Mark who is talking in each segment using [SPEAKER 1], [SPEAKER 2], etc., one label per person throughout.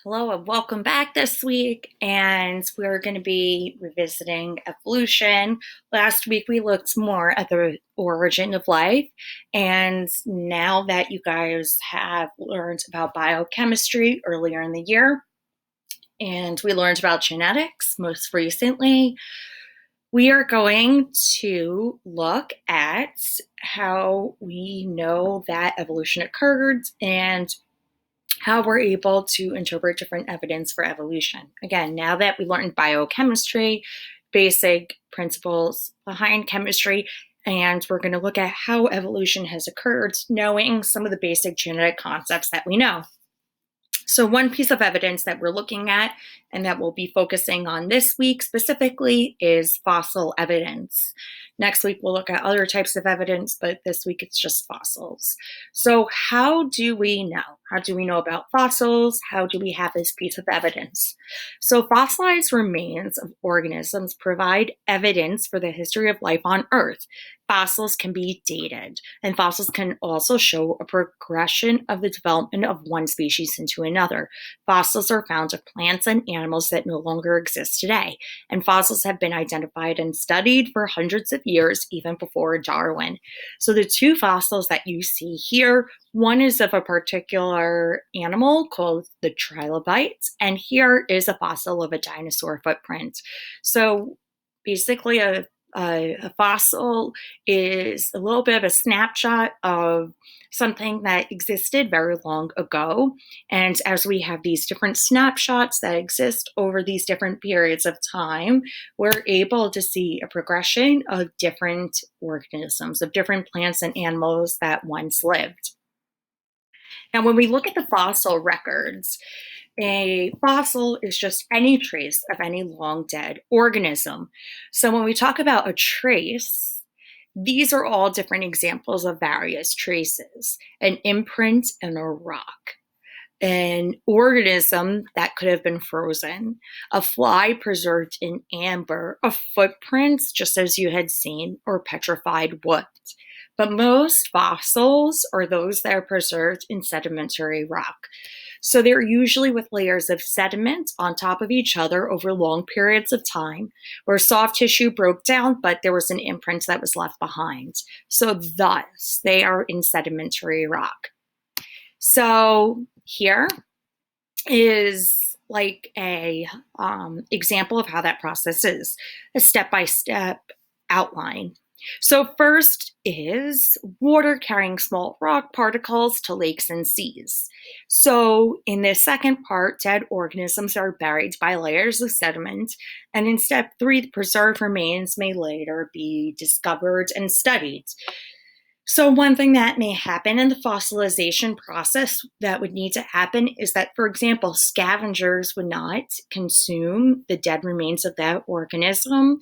[SPEAKER 1] Hello and welcome back this week. And we're going to be revisiting evolution. Last week we looked more at the origin of life. And now that you guys have learned about biochemistry earlier in the year, and we learned about genetics most recently, we are going to look at how we know that evolution occurred and how we're able to interpret different evidence for evolution. Again, now that we learned biochemistry, basic principles behind chemistry, and we're going to look at how evolution has occurred, knowing some of the basic genetic concepts that we know. So one piece of evidence that we're looking at and that we'll be focusing on this week specifically is fossil evidence. Next week, we'll look at other types of evidence, but this week it's just fossils. So how do we know? How do we know about fossils? How do we have this piece of evidence? So fossilized remains of organisms provide evidence for the history of life on Earth. Fossils can be dated, and fossils can also show a progression of the development of one species into another. Fossils are found of plants and animals that no longer exist today, and fossils have been identified and studied for hundreds of years, even before Darwin. So the two fossils that you see here, one is of a particular animal called the trilobite, and here is a fossil of a dinosaur footprint. So basically, a fossil is a little bit of a snapshot of something that existed very long ago. And as we have these different snapshots that exist over these different periods of time, we're able to see a progression of different organisms, of different plants and animals that once lived. Now, when we look at the fossil records, a fossil is just any trace of any long dead organism. So when we talk about a trace, these are all different examples of various traces: an imprint in a rock, an organism that could have been frozen, a fly preserved in amber, a footprint, just as you had seen, or petrified wood. But most fossils are those that are preserved in sedimentary rock. So they're usually with layers of sediment on top of each other over long periods of time, where soft tissue broke down, but there was an imprint that was left behind. So thus, they are in sedimentary rock. So here is like a example of how that process is, a step-by-step outline. So first is water carrying small rock particles to lakes and seas. So in this second part, dead organisms are buried by layers of sediment. And in step 3, the preserved remains may later be discovered and studied. So one thing that may happen in the fossilization process that would need to happen is that, for example, scavengers would not consume the dead remains of that organism.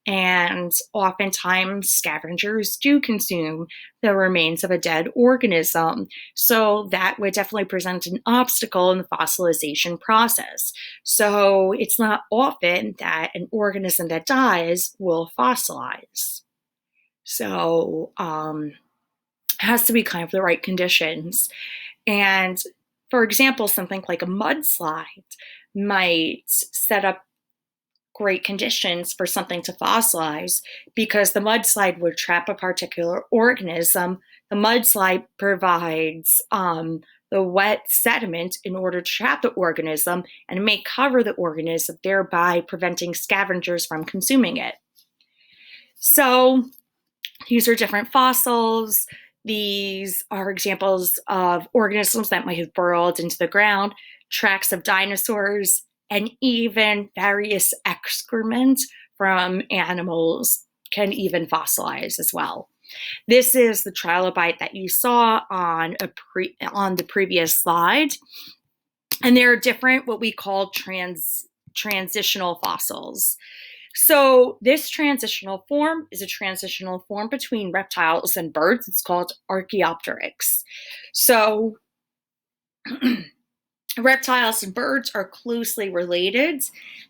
[SPEAKER 1] And oftentimes scavengers do consume the remains of a dead organism. So that would definitely present an obstacle in the fossilization process. So it's not often that an organism that dies will fossilize. So has to be kind of the right conditions. And for example, something like a mudslide might set up great conditions for something to fossilize because the mudslide would trap a particular organism. The mudslide provides the wet sediment in order to trap the organism, and it may cover the organism, thereby preventing scavengers from consuming it. So these are different fossils. These are examples of organisms that might have burrowed into the ground, tracks of dinosaurs, and even various excrement from animals can even fossilize as well. This is the trilobite that you saw on the previous slide. And there are different what we call transitional fossils. So this transitional form is a transitional form between reptiles and birds. It's called Archaeopteryx. So reptiles and birds are closely related,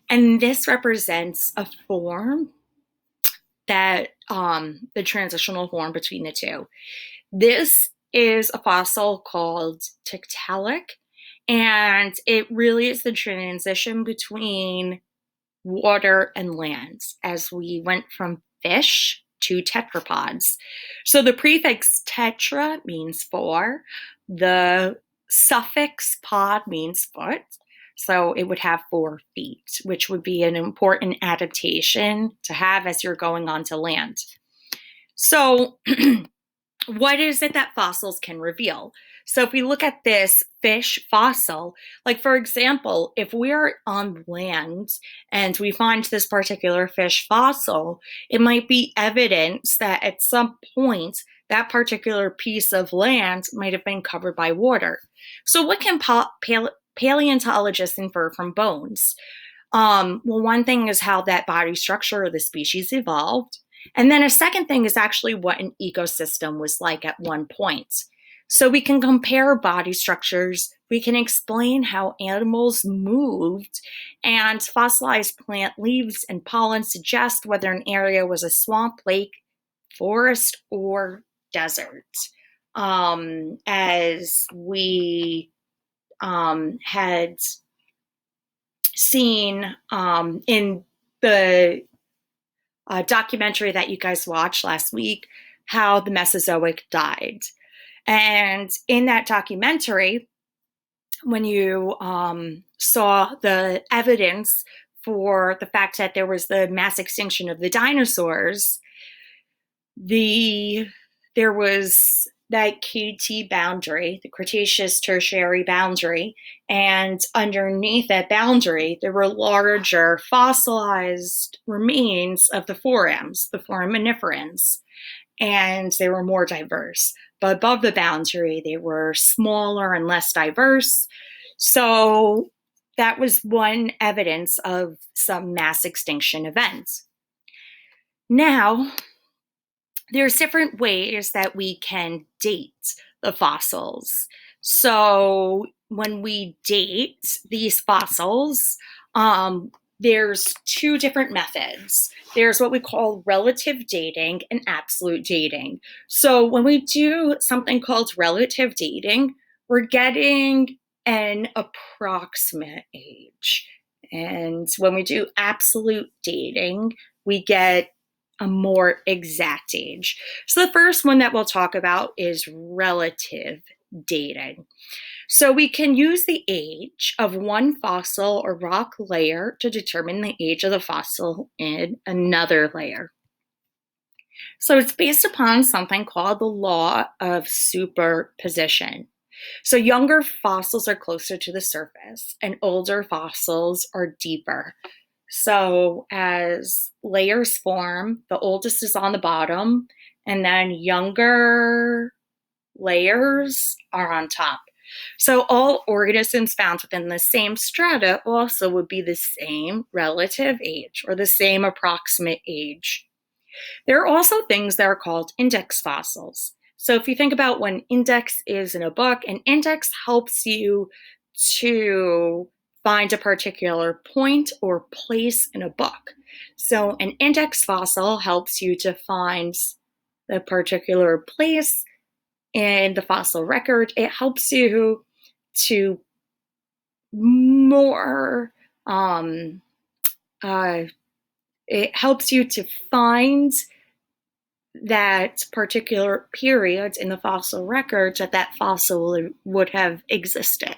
[SPEAKER 1] and this represents a form that the transitional form between the two. This is a fossil called Tiktaalik, And it really is the transition between water and land as we went from fish to tetrapods. So the prefix tetra means four, the suffix pod means foot. So it would have 4 feet, which would be an important adaptation to have as you're going onto land. So what is it that fossils can reveal? So if we look at this fish fossil, like for example, if we're on land and we find this particular fish fossil, it might be evidence that at some point that particular piece of land might have been covered by water. So what can paleontologists infer from bones? Well, one thing is how that body structure of the species evolved. And then a second thing is actually what an ecosystem was like at one point. So we can compare body structures, we can explain how animals moved, and fossilized plant leaves and pollen suggest whether an area was a swamp, lake, forest, or desert. As we had seen in the documentary that you guys watched last week, how the Mesozoic died. And in that documentary, when you saw the evidence for the fact that there was the mass extinction of the dinosaurs, there was that KT boundary, the Cretaceous Tertiary boundary, and underneath that boundary, there were larger fossilized remains of the forams, the foraminiferans, and they were more diverse. But above the boundary, they were smaller and less diverse. So that was one evidence of some mass extinction events. Now, there's different ways that we can date the fossils. So when we date these fossils, there's 2 different methods. There's what we call relative dating and absolute dating. So when we do something called relative dating, we're getting an approximate age. And when we do absolute dating, we get a more exact age. So the first one that we'll talk about is relative dating. So we can use the age of one fossil or rock layer to determine the age of the fossil in another layer. So it's based upon something called the law of superposition. So younger fossils are closer to the surface and older fossils are deeper. So as layers form, the oldest is on the bottom, and then younger layers are on top. So all organisms found within the same strata also would be the same relative age or the same approximate age. There are also things that are called index fossils. So if you think about what an index is in a book, an index helps you to find a particular point or place in a book. So an index fossil helps you to find the particular place in the fossil record. It helps you to more, it helps you to find that particular period in the fossil records that fossil would have existed.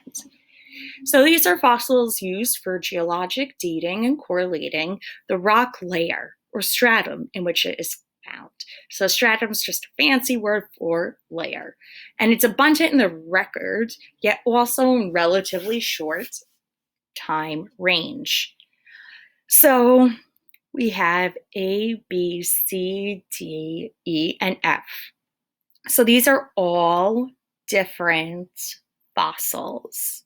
[SPEAKER 1] So these are fossils used for geologic dating and correlating the rock layer or stratum in which it is found. So stratum is just a fancy word for layer. And it's abundant in the record, yet also in relatively short time range. So we have A, B, C, D, E, and F. So these are all different fossils.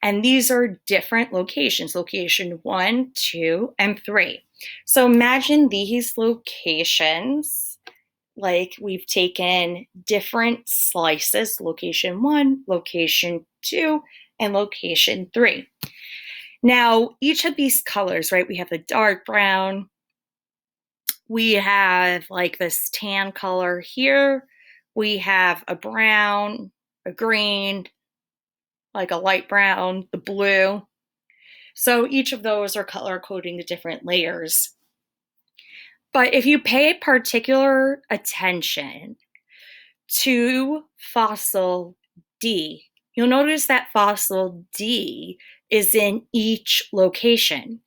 [SPEAKER 1] And these are different locations, location 1, 2, and 3. So imagine these locations like we've taken different slices, location 1, location 2, and location 3. Now, each of these colors, right, we have the dark brown, we have like this tan color here, we have a brown, a green, like a light brown, the blue. So each of those are color coding the different layers. But if you pay particular attention to fossil D, you'll notice that fossil D is in each location,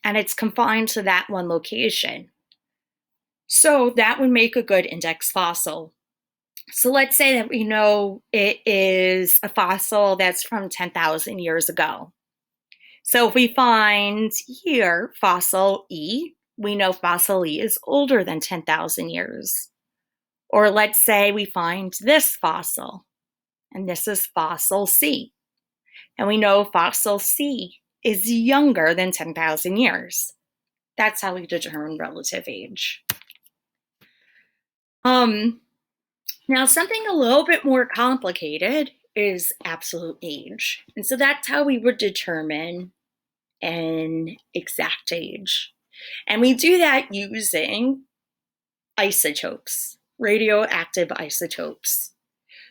[SPEAKER 1] and it's confined to that one location. So that would make a good index fossil. So let's say that we know it is a fossil that's from 10,000 years ago. So if we find here fossil E, we know fossil E is older than 10,000 years. Or let's say we find this fossil, and this is fossil C. And we know fossil C is younger than 10,000 years. That's how we determine relative age. Now, something a little bit more complicated is absolute age. And so that's how we would determine an exact age. And we do that using isotopes, radioactive isotopes.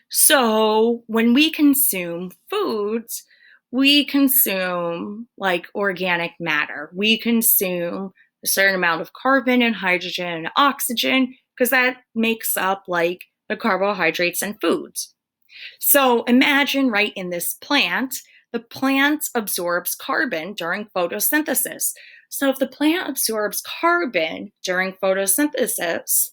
[SPEAKER 1] So when we consume foods, we consume like organic matter. We consume a certain amount of carbon and hydrogen and oxygen because that makes up like the carbohydrates and foods. So imagine right in this plant, the plant absorbs carbon during photosynthesis. So if the plant absorbs carbon during photosynthesis,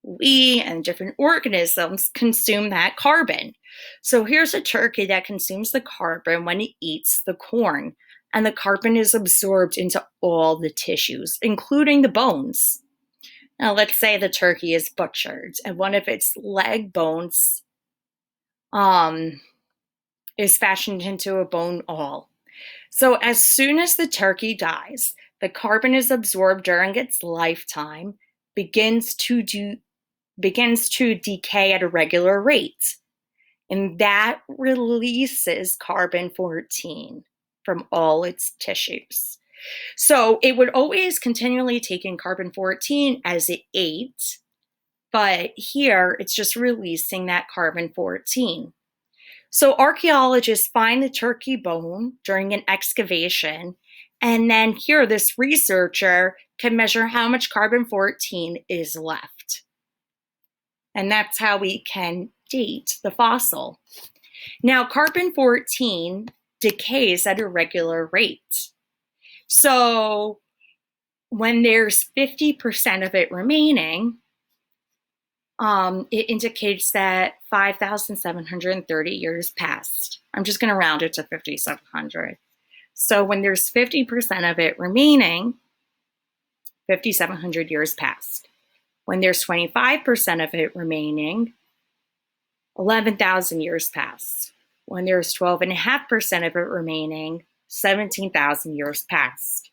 [SPEAKER 1] we and different organisms consume that carbon. So here's a turkey that consumes the carbon when it eats the corn, and the carbon is absorbed into all the tissues, including the bones. Now, let's say the turkey is butchered and one of its leg bones is fashioned into a bone awl. So as soon as the turkey dies, the carbon is absorbed during its lifetime, begins to decay at a regular rate. And that releases carbon-14 from all its tissues. So it would always continually take in carbon-14 as it ate, but here it's just releasing that carbon-14. So archaeologists find the turkey bone during an excavation, and then here this researcher can measure how much carbon-14 is left. And that's how we can date the fossil. Now, carbon-14 decays at a regular rate. So when there's 50% of it remaining, it indicates that 5,730 years passed. I'm just going to round it to 5,700. So when there's 50% of it remaining, 5,700 years passed. When there's 25% of it remaining, 11,000 years passed. When there's 12.5% of it remaining, 17,000 years passed.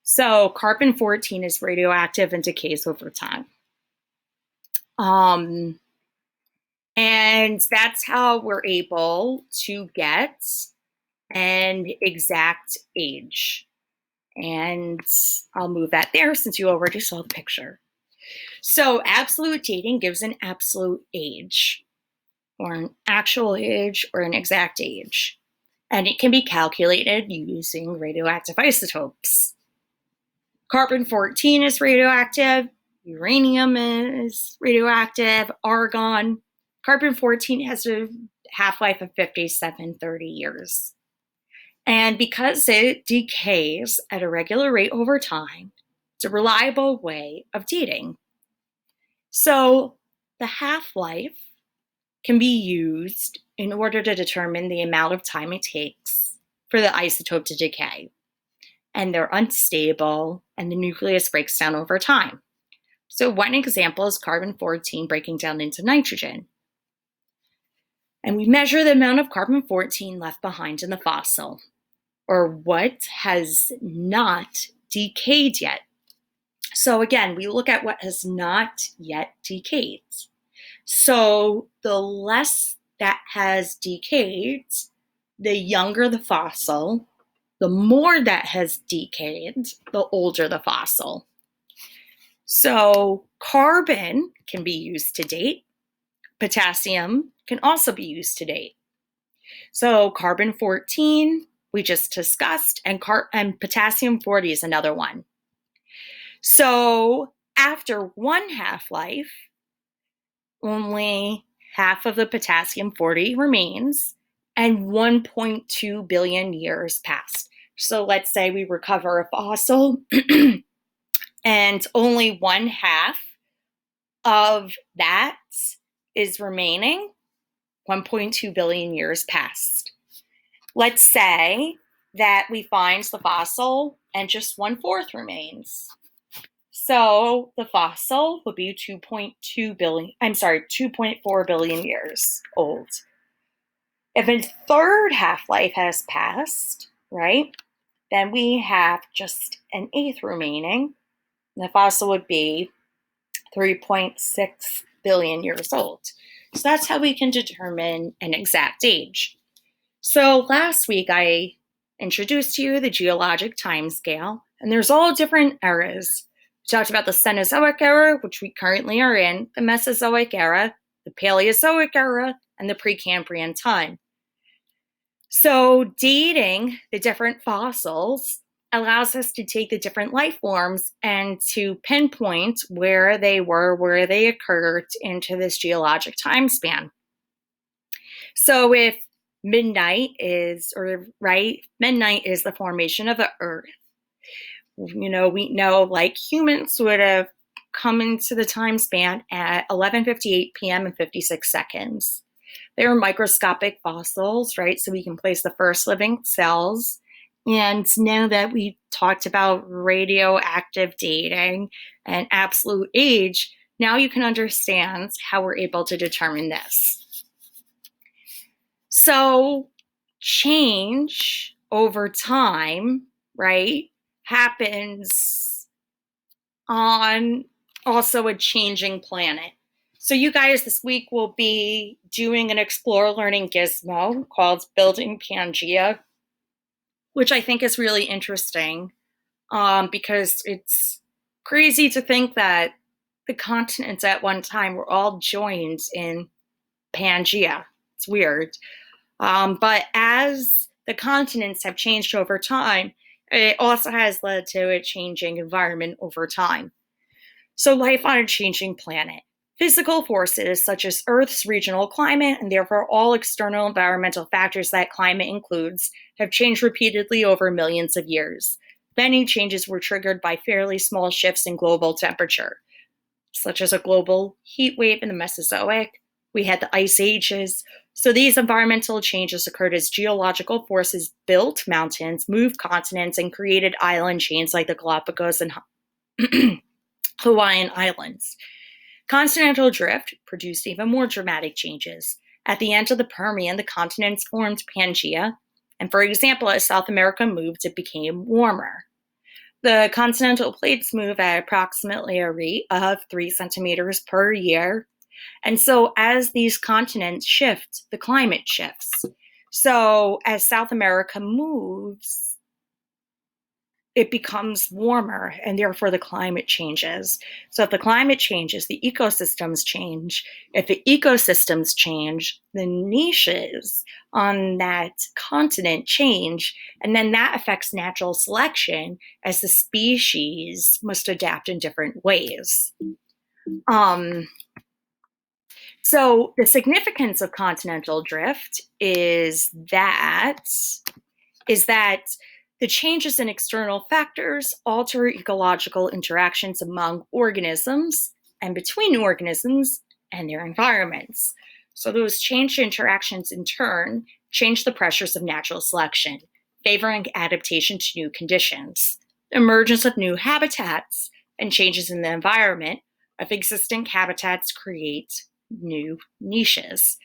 [SPEAKER 1] So carbon-14 is radioactive and decays over time. And that's how we're able to get an exact age. And I'll move that there since you already saw the picture. So absolute dating gives an absolute age, or an actual age, or an exact age. And it can be calculated using radioactive isotopes. Carbon-14 is radioactive, uranium is radioactive, argon. Carbon-14 has a half-life of 5,730 years. And because it decays at a regular rate over time, it's a reliable way of dating. So the half-life can be used in order to determine the amount of time it takes for the isotope to decay. And they're unstable, and the nucleus breaks down over time. So one example is carbon-14 breaking down into nitrogen. And we measure the amount of carbon-14 left behind in the fossil, or what has not decayed yet. So again, we look at what has not yet decayed. So the less that has decayed, the younger the fossil. The more that has decayed, the older the fossil. So carbon can be used to date. Potassium can also be used to date. So carbon-14, we just discussed, and potassium-40 is another one. So after one half-life, only half of the potassium-40 remains, and 1.2 billion years passed. So let's say we recover a fossil and only one half of that is remaining. 1.2 billion years passed. Let's say that we find the fossil and just 1/4 remains. So the fossil would be 2.4 billion years old. If a third half-life has passed, right, then we have just an eighth remaining. The fossil would be 3.6 billion years old. So that's how we can determine an exact age. So last week I introduced to you the geologic time scale, and there's all different eras. We talked about the Cenozoic era, which we currently are in, the Mesozoic era, the Paleozoic era, and the Precambrian time. So dating the different fossils allows us to take the different life forms and to pinpoint where they were, where they occurred into this geologic time span. So if midnight is the formation of the Earth. We know like humans would have come into the time span at 11:58 p.m. and 56 seconds. They are microscopic fossils, right? So we can place the first living cells. And now that we talked about radioactive dating and absolute age, now you can understand how we're able to determine this. So change over time, right, happens on also a changing planet. So you guys this week will be doing an Explore Learning gizmo called Building Pangea, which I think is really interesting because it's crazy to think that the continents at one time were all joined in Pangea. It's weird. But as the continents have changed over time, it also has led to a changing environment over time. So life on a changing planet. Physical forces such as Earth's regional climate and therefore all external environmental factors that climate includes have changed repeatedly over millions of years. Many changes were triggered by fairly small shifts in global temperature, such as a global heat wave in the Mesozoic. We had the ice ages. So these environmental changes occurred as geological forces built mountains, moved continents, and created island chains like the Galapagos and Hawaiian Islands. Continental drift produced even more dramatic changes. At the end of the Permian, the continents formed Pangaea, and for example, as South America moved, it became warmer. The continental plates move at approximately a rate of 3 centimeters per year. And so as these continents shift, the climate shifts. So as South America moves, it becomes warmer and therefore the climate changes. So if the climate changes, the ecosystems change. If the ecosystems change, the niches on that continent change, and then that affects natural selection as the species must adapt in different ways. So the significance of continental drift is that the changes in external factors alter ecological interactions among organisms and between organisms and their environments. So those changed interactions in turn change the pressures of natural selection, favoring adaptation to new conditions. The emergence of new habitats and changes in the environment of existing habitats create new niches.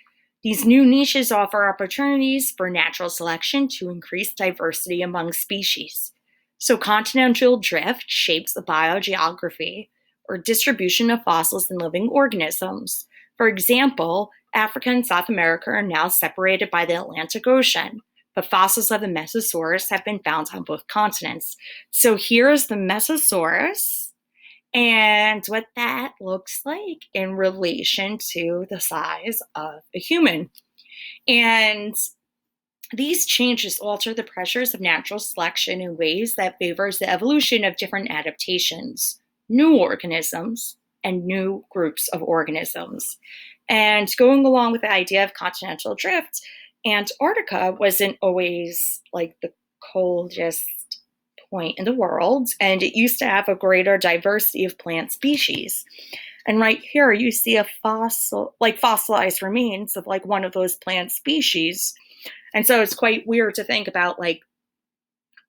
[SPEAKER 1] These new niches offer opportunities for natural selection to increase diversity among species. So continental drift shapes the biogeography or distribution of fossils and living organisms. For example, Africa and South America are now separated by the Atlantic Ocean, but fossils of the Mesosaurus have been found on both continents. So here's the Mesosaurus and what that looks like in relation to the size of a human. And These changes alter the pressures of natural selection in ways that favors the evolution of different adaptations, new organisms, and new groups of organisms. And going along with the idea of continental drift, Antarctica wasn't always like the coldest point in the world, and it used to have a greater diversity of plant species. And right here, you see a fossil, like fossilized remains of like one of those plant species. And so it's quite weird to think about like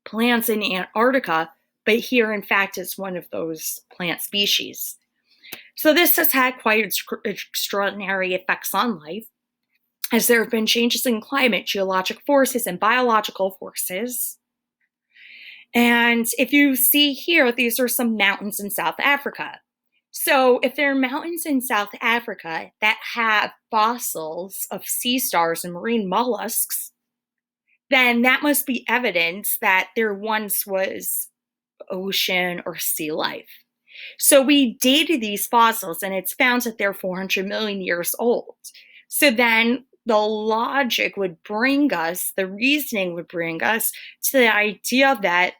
[SPEAKER 1] plants in Antarctica, but here, in fact, it's one of those plant species. So this has had quite extraordinary effects on life, as there have been changes in climate, geologic forces, and biological forces. And if you see here, these are some mountains in South Africa. So if there are mountains in South Africa that have fossils of sea stars and marine mollusks, then that must be evidence that there once was ocean or sea life. So we dated these fossils and it's found that they're 400 million years old. So then the logic would bring us, the reasoning would bring us to the idea that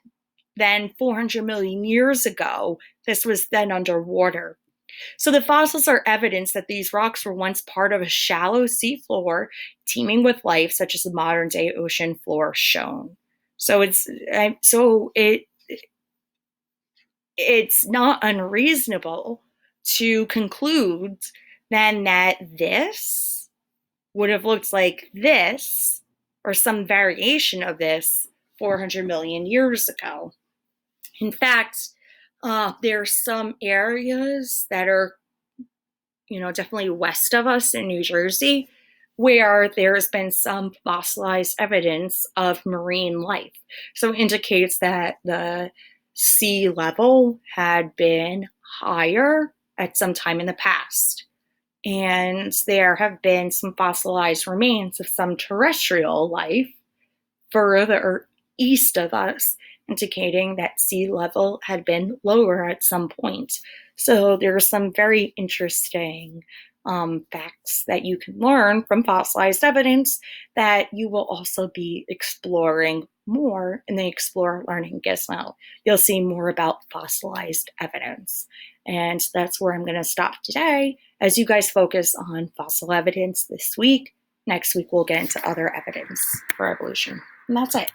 [SPEAKER 1] then 400 million years ago, this was then underwater. So the fossils are evidence that these rocks were once part of a shallow seafloor teeming with life, such as the modern day ocean floor shown. So it's not unreasonable to conclude then that this would have looked like this or some variation of this 400 million years ago. In fact, there are some areas that are, definitely west of us in New Jersey, where there's been some fossilized evidence of marine life. So it indicates that the sea level had been higher at some time in the past. And there have been some fossilized remains of some terrestrial life further east of us, indicating that sea level had been lower at some point. So there are some very interesting facts that you can learn from fossilized evidence that you will also be exploring more in the Explore Learning Gizmo. You'll see more about fossilized evidence. And that's where I'm going to stop today as you guys focus on fossil evidence this week. Next week, we'll get into other evidence for evolution. And that's it.